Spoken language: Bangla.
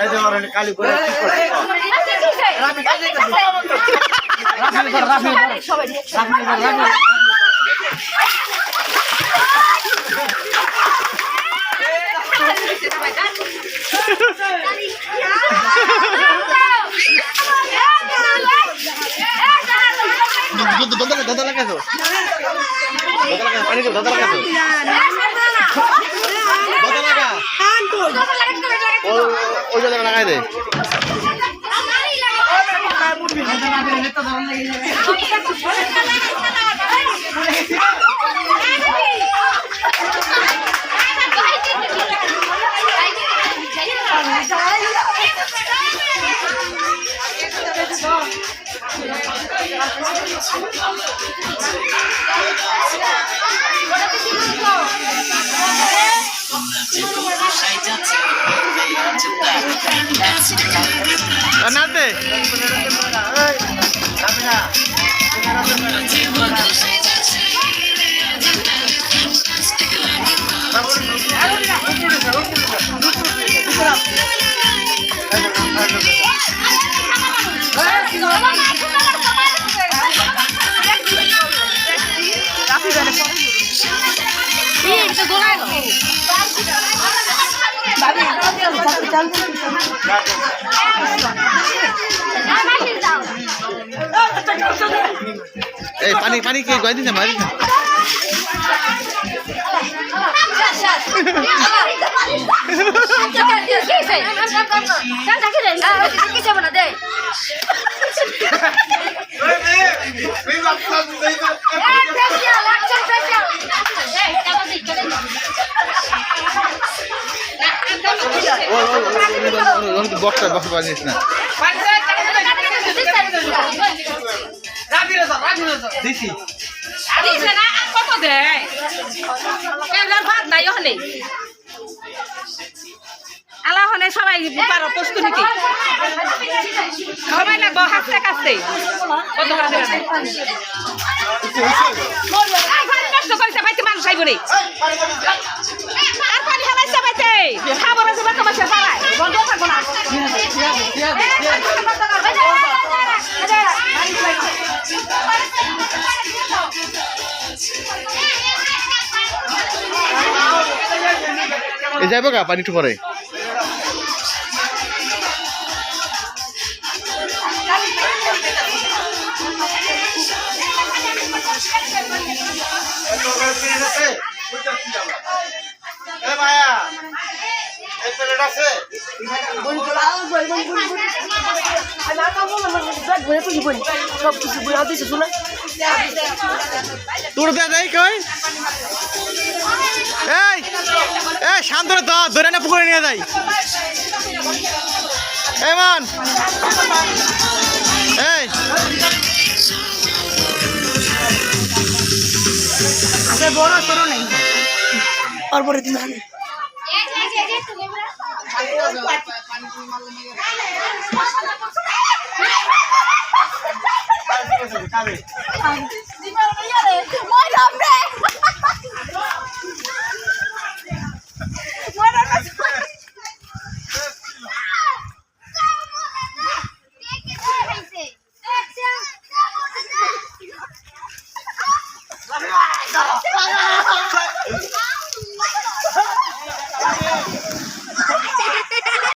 এই যে ওরা কালি করে কি করছে দাদা লাগাছো পানি দাদা লাগাছো দাদা লাগা ওই জায়গা লাগাই দে Nanti. Eh, panik kayak gua ini sama ini. Box bagus na. Disi. Disi na kok deh. Kelar ভাত নাই ওখানে। আলা হনে সবাই পারো প্রস্তুত নাকি? সবাই লাগবো হাসতে কাছতে। কত করে দেবেন? আর পানি নষ্ট করিস ভাইতে মানুষ আইব রে। আর পানি হালাইছে ভাইতে। খাবার আছে ভাত মাছে পাড়ায়। বন্ধ থাকবো না। Eh, যাইব গা পানি একটু পরে তোর দাদাই কই এই এই শান্তরে তো ধরে না পুকুরে নিয়ে যাই এমন এই আচ্ছা বড় ছোট নেই আর বড় দিন আগে